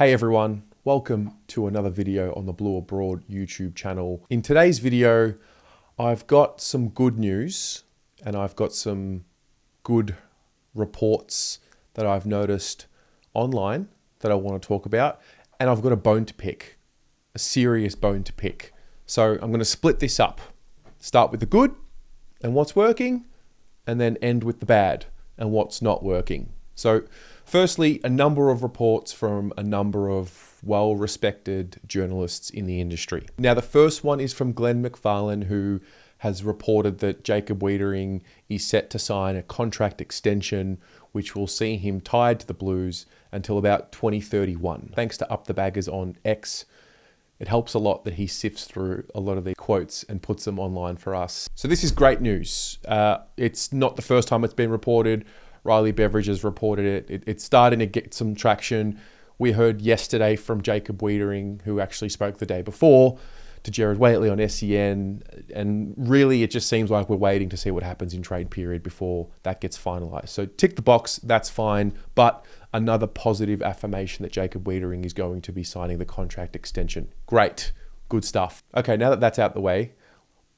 Hey everyone, welcome to another video on the Blue Abroad YouTube channel. In today's video, I've got some good news and I've got some good reports that I've noticed online that I want to talk about, and I've got a bone to pick, a serious bone to pick. So I'm going to split this up, start with the good and what's working, and then end with the bad and what's not working. So firstly, a number of reports from a number of well-respected journalists in the industry. Now, the first one is from Glenn McFarlane, who has reported that Jacob Weitering is set to sign a contract extension, which will see him tied to the Blues until about 2031. Thanks to Up the Baggers on X, it helps a lot that he sifts through a lot of the quotes and puts them online for us. So this is great news. It's not the first time it's been reported. Riley Beveridge has reported it. It's starting to get some traction. We heard yesterday from Jacob Weitering, who actually spoke the day before to Jared Waitley on SEN. And really, it just seems like we're waiting to see what happens in trade period before that gets finalized. So tick the box, that's fine. But another positive affirmation that Jacob Weitering is going to be signing the contract extension. Great, good stuff. Okay, now that that's out the way,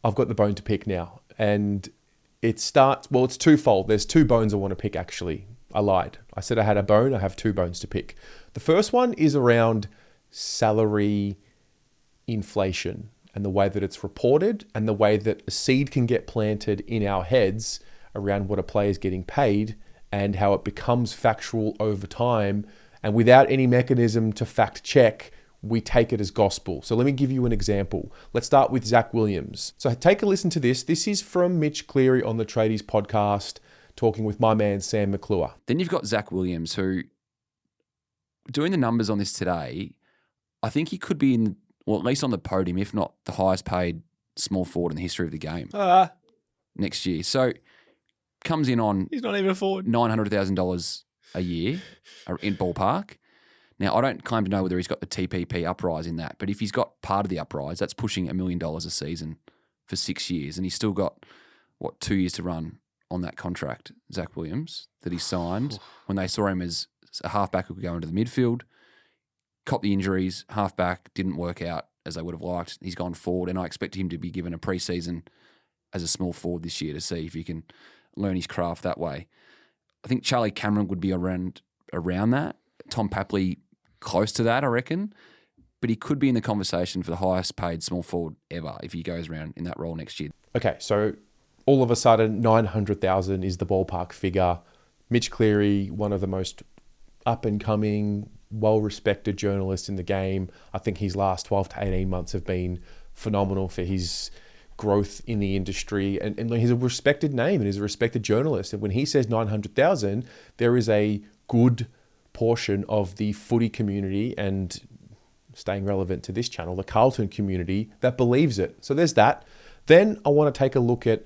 I've got the bone to pick now. And it's twofold. There's two bones I want to pick, actually. I lied. I said I had a bone. I have two bones to pick. The first one is around salary inflation and the way that it's reported and the way that a seed can get planted in our heads around what a player is getting paid and how it becomes factual over time. And without any mechanism to fact check, we take it as gospel. So let me give you an example. Let's start with Zach Williams. So take a listen to this. This is from Mitch Clear on the Tradies podcast, talking with my man, Sam McClure. Then you've got Zach Williams, who, doing the numbers on this today, I think he could be in, well, at least on the podium, if not the highest paid small forward in the history of the game next year. So comes in on, he's not even a forward, $900,000 a year in ballpark. Now, I don't claim to know whether he's got the TPP uprise in that, but if he's got part of the uprise, that's pushing $1 million a season for 6 years. And he's still got, 2 years to run on that contract, Zach Williams, that he signed when they saw him as a halfback who could go into the midfield. Caught the injuries, halfback, didn't work out as they would have liked. He's gone forward, and I expect him to be given a preseason as a small forward this year to see if he can learn his craft that way. I think Charlie Cameron would be around that. Tom Papley, close to that, I reckon. But he could be in the conversation for the highest paid small forward ever if he goes around in that role next year. Okay, so all of a sudden, 900,000 is the ballpark figure. Mitch Cleary, one of the most up-and-coming, well-respected journalists in the game. I think his last 12 to 18 months have been phenomenal for his growth in the industry. And he's a respected name and he's a respected journalist. And when he says 900,000, there is a good portion of the footy community, and staying relevant to this channel, the Carlton community, that believes it. So there's that. Then I want to take a look at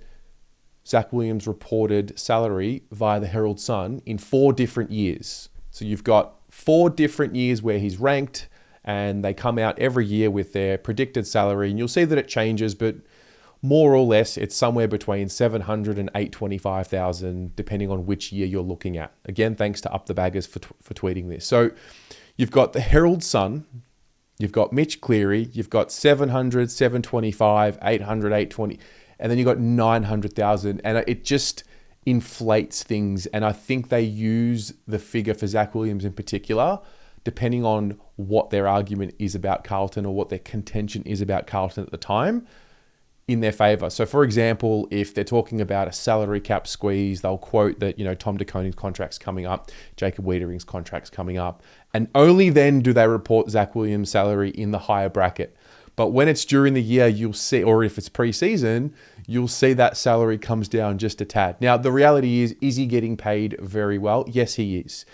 Zach Williams' reported salary via the Herald Sun in 4 different years. So you've got 4 different years where he's ranked, and they come out every year with their predicted salary, and you'll see that it changes, but more or less, it's somewhere between 700 and 825,000, depending on which year you're looking at. Again, thanks to Up the Baggers for tweeting this. So you've got the Herald Sun, you've got Mitch Cleary, you've got 700, 725, 800, 820, and then you've got 900,000. And it just inflates things. And I think they use the figure for Zach Williams in particular, depending on what their argument is about Carlton or what their contention is about Carlton at the time, in their favour. So for example, if they're talking about a salary cap squeeze, they'll quote that, Tom DeConing's contract's coming up, Jacob Weitering's contract's coming up, and only then do they report Zach Williams' salary in the higher bracket. But when it's during the year, you'll see, or if it's pre-season, you'll see that salary comes down just a tad. Now, the reality is he getting paid very well? Yes, he is.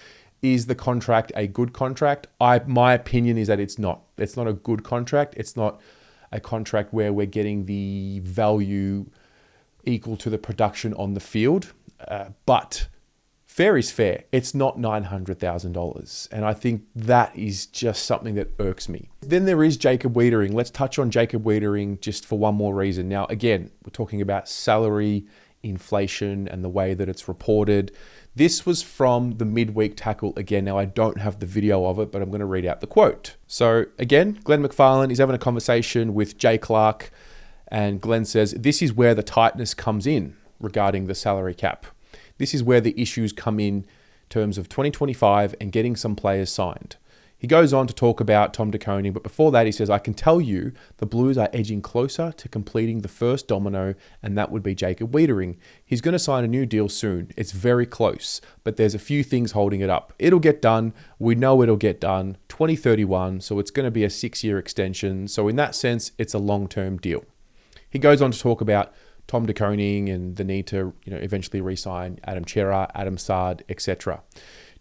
Is the contract a good contract? My opinion is that it's not. It's not a good contract. It's not a contract where we're getting the value equal to the production on the field. But fair is fair. It's not $900,000. And I think that is just something that irks me. Then there is Jacob Weitering. Let's touch on Jacob Weitering just for one more reason. Now, again, we're talking about salary inflation and the way that it's reported. This was from the midweek tackle again. Now, I don't have the video of it, but I'm going to read out the quote. So again, Glenn McFarlane is having a conversation with Jay Clark, and Glenn says, this is where the tightness comes in regarding the salary cap. This is where the issues come in terms of 2025 and getting some players signed. He goes on to talk about Tom De Koning, but before that he says, I can tell you the Blues are edging closer to completing the first domino, and that would be Jacob Weitering. He's going to sign a new deal soon. It's very close, but there's a few things holding it up. It'll get done. We know it'll get done. 2031, so it's going to be a 6-year extension. So in that sense, it's a long-term deal. He goes on to talk about Tom De Koning and the need to eventually re-sign Adam Chera, Adam Saad, etc.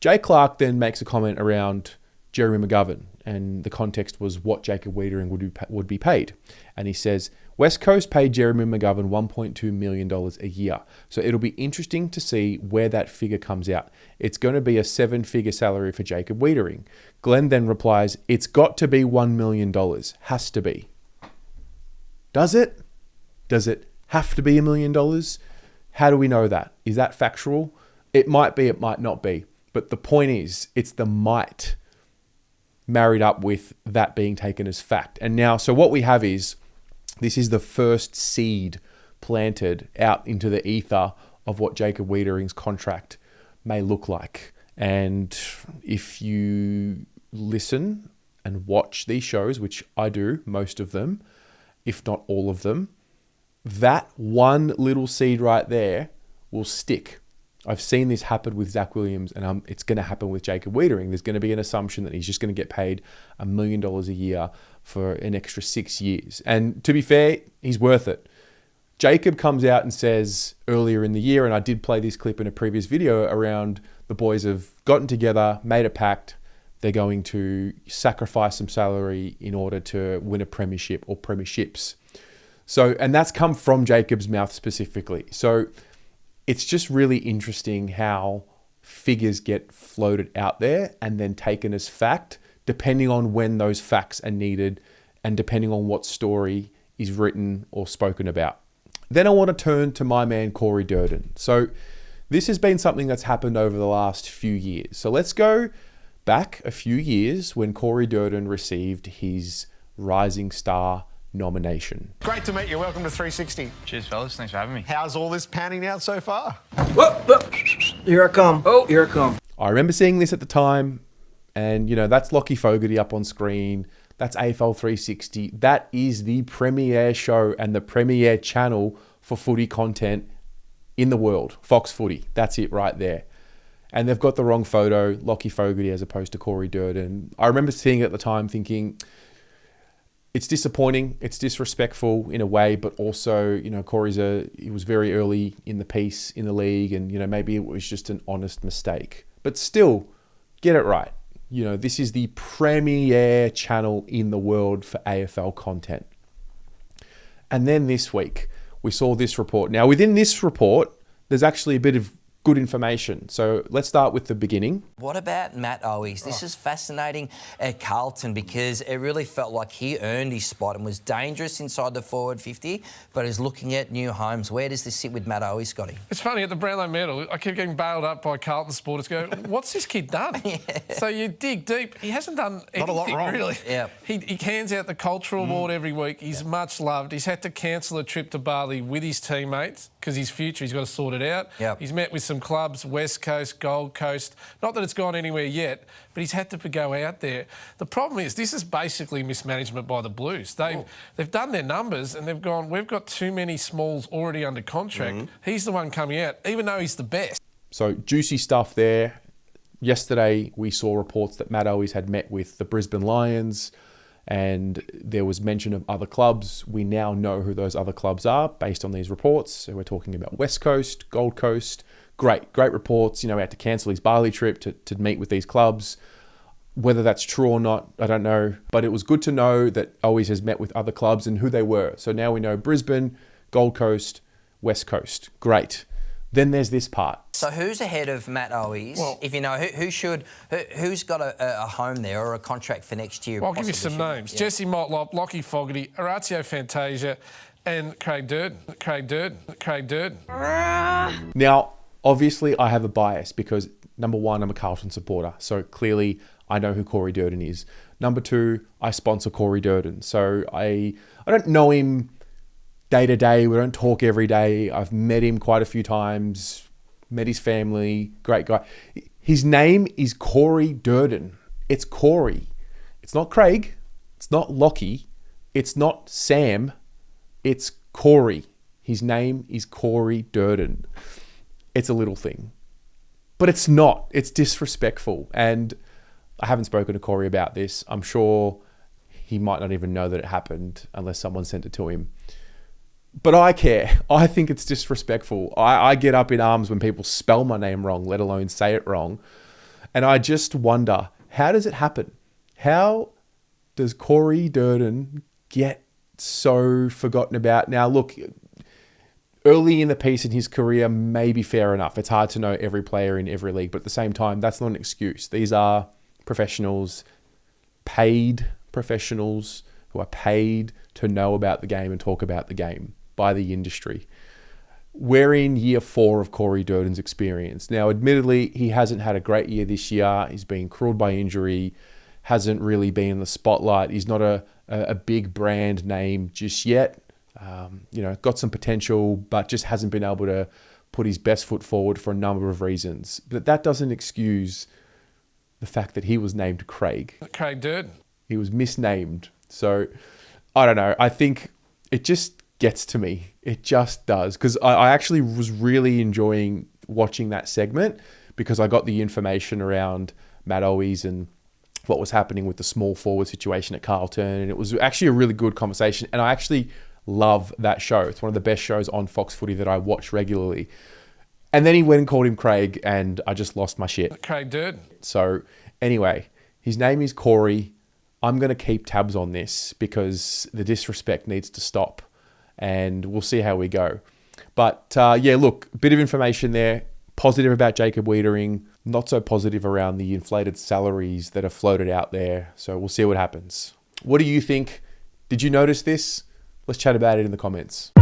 Jay Clark then makes a comment around Jeremy McGovern, and the context was what Jacob Weitering would be paid. And he says, West Coast paid Jeremy McGovern $1.2 million a year. So it'll be interesting to see where that figure comes out. It's going to be a 7-figure salary for Jacob Weitering. Glenn then replies, it's got to be $1 million. Has to be. Does it? Does it have to be $1 million? How do we know that? Is that factual? It might be, it might not be. But the point is, it's the might married up with that being taken as fact. And now, so what we have is, this is the first seed planted out into the ether of what Jacob Weitering's contract may look like. And if you listen and watch these shows, which I do, most of them, if not all of them, that one little seed right there will stick. I've seen this happen with Zach Williams, and it's going to happen with Jacob Weitering. There's going to be an assumption that he's just going to get paid $1 million a year for an extra 6 years. And to be fair, he's worth it. Jacob comes out and says earlier in the year, and I did play this clip in a previous video, around the boys have gotten together, made a pact. They're going to sacrifice some salary in order to win a premiership or premierships. So, and that's come from Jacob's mouth specifically. So it's just really interesting how figures get floated out there and then taken as fact, depending on when those facts are needed and depending on what story is written or spoken about. Then I want to turn to my man, Cory Duran. So this has been something that's happened over the last few years. So let's go back a few years when Cory Duran received his Rising Star nomination. Great to meet you. Welcome to 360. Cheers, fellas. Thanks for having me. How's all this panning out so far? Whoa. Here I come. Oh, here I come. I remember seeing this at the time, and that's Lockie Fogarty up on screen. That's AFL 360. That is the premier show and the premier channel for footy content in the world. Fox Footy. That's it right there. And they've got the wrong photo, Lockie Fogarty as opposed to Cory Duran. I remember seeing it at the time thinking, it's disappointing, it's disrespectful in a way, but also, Cory's he was very early in the piece in the league, and, maybe it was just an honest mistake. But still, get it right. This is the premier channel in the world for AFL content. And then this week, we saw this report. Now, within this report, there's actually a bit of good information. So let's start with the beginning. What about Matt Owies? This is fascinating at Carlton because it really felt like he earned his spot and was dangerous inside the forward 50, but is looking at new homes. Where does this sit with Matt Owies, Scotty? It's funny, at the Brownlow medal, I keep getting bailed up by Carlton supporters go, what's this kid done? Yeah. So you dig deep. He hasn't done anything, not a lot wrong. Really. Yeah. He hands out the cultural award every week. He's much loved. He's had to cancel a trip to Bali with his teammates because his future, he's got to sort it out. Yep. He's met with some clubs, West Coast, Gold Coast. Not that it's gone anywhere yet, but he's had to go out there. The problem is this is basically mismanagement by the Blues. They've done their numbers and they've gone, we've got too many smalls already under contract. He's the one coming out, even though he's the best. So juicy stuff there. Yesterday, we saw reports that Matt Owies had met with the Brisbane Lions, and there was mention of other clubs. We now know who those other clubs are based on these reports. So we're talking about West Coast, Gold Coast. Great reports. He had to cancel his Bali trip to meet with these clubs. Whether that's true or not, I don't know. But it was good to know that Owies has met with other clubs and who they were. So now we know Brisbane, Gold Coast, West Coast. Great. Then there's this part. So who's ahead of Matt Owies? Well, if you know, who's got a home there or a contract for next year? Well, I'll give you some names. Yeah. Jesse Motlop, Lockie Fogarty, Orazio Fantasia, and Craig Durden. Now, obviously, I have a bias because, number one, I'm a Carlton supporter. So clearly, I know who Cory Duran is. Number two, I sponsor Cory Duran. So I don't know him day to day. We don't talk every day. I've met him quite a few times, met his family. Great guy. His name is Cory Duran. It's Cory. It's not Craig. It's not Lockie. It's not Sam. It's Cory. His name is Cory Duran. It's a little thing. But it's not. It's disrespectful. And I haven't spoken to Cory about this. I'm sure he might not even know that it happened unless someone sent it to him. But I care. I think it's disrespectful. I get up in arms when people spell my name wrong, let alone say it wrong. And I just wonder, how does it happen? How does Cory Duran get so forgotten about? Now, look, early in the piece in his career may be fair enough. It's hard to know every player in every league, but at the same time, that's not an excuse. These are professionals, paid professionals who are paid to know about the game and talk about the game by the industry. We're in year 4 of Cory Duran's experience. Now, admittedly, he hasn't had a great year this year. He's been crippled by injury, hasn't really been in the spotlight. He's not a big brand name just yet. Got some potential, but just hasn't been able to put his best foot forward for a number of reasons. But that doesn't excuse the fact that he was named Craig. Craig Durden. He was misnamed. So, I don't know. I think it just gets to me. It just does. Because I actually was really enjoying watching that segment because I got the information around Matt Owies and what was happening with the small forward situation at Carlton. And it was actually a really good conversation. And I actually love that show. It's one of the best shows on Fox Footy that I watch regularly. And then he went and called him Craig, and I just lost my shit. Craig Durden. So anyway, his name is Cory. I'm going to keep tabs on this because the disrespect needs to stop, and we'll see how we go. But look, a bit of information there. Positive about Jacob Weitering, not so positive around the inflated salaries that are floated out there. So we'll see what happens. What do you think? Did you notice this? Let's chat about it in the comments.